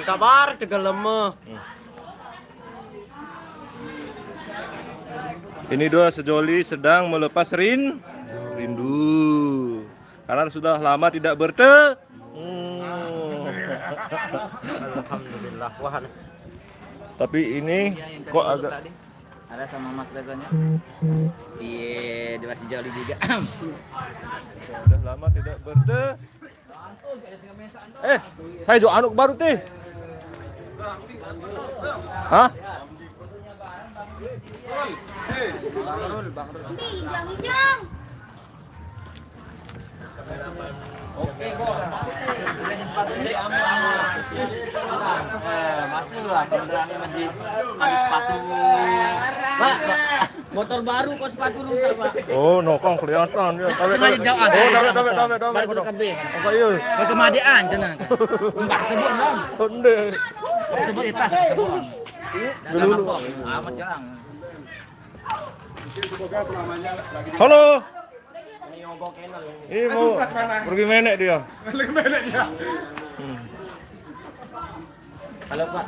kabar tegal lemah. Ini dua sejoli sedang melepas rindu. Karena sudah lama tidak Alhamdulillah. Wah. Tapi ini kok agak tadi ada sama Mas Rezonya. Iya, dua sejoli juga. sudah lama tidak saya juga anuk baru teh. Hah? Oke, Bos. Masuk lah benerannya masih habis sepatu. Pak, motor baru kok sepatu rusak, Pak. Oh, nokong kelihatan ya. Sengaja jauh ada. Baru ke KB. Apa iya? Ke kemadian cenah. Mbak sebut dong. Onde. Sebut itu sebut. Dulu. Amat jarang. Halo. Ini mau pergi menek dia. Halo, Pak.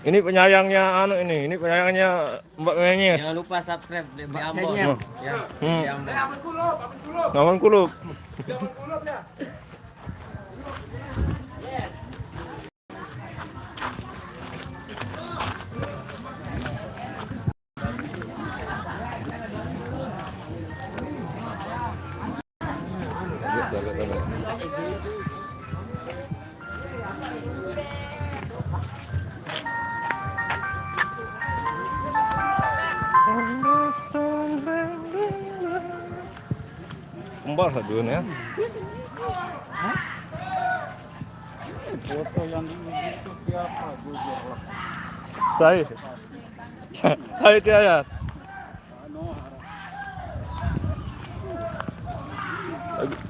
Ini penyayangnya ini penyayangnya Mbak Menyes. Jangan lupa subscribe di Ambon. Ya. Ya, di Ambon. Nawan kulub. Kembar satu ya. Foto yang di YouTube siapa? Saya dia ya.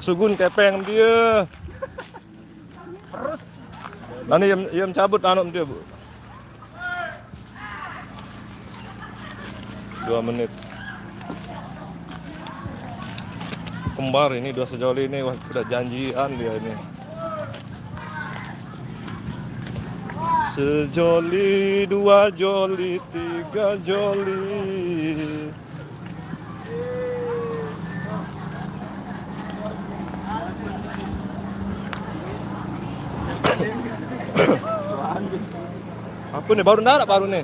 Sugun kepeng dia. Terus. Nanti yang cabut anu dia, Bu. 2 menit. Kembar ini dua sejoli ini, wah sudah janjian dia ini. Sejoli, 2 joli, 3 joli. Apa nih baru nih?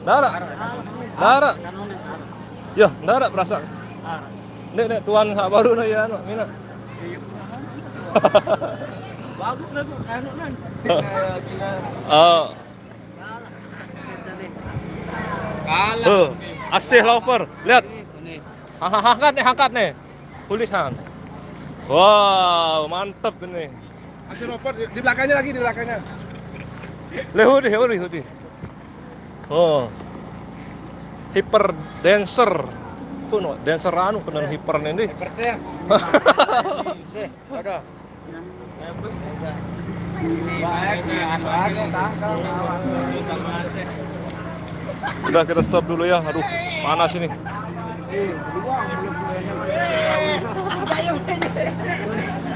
Darat. Ya, darat perasaan. Nek tuan sak baru nih ya, mina. Bagus lah tuh, anu nan. Oh. Kalah. Asih lover. Lihat. Angkat nih. Tulisan. Wow, mantap ini. Asih loper di belakangnya lagi, di belakangnya. Hudi. Oh. Hyper dancer. Kuno dancer anu kena hiper nih. Persen. Deh, ada. Udah kita stop dulu ya. Aduh, panas ini.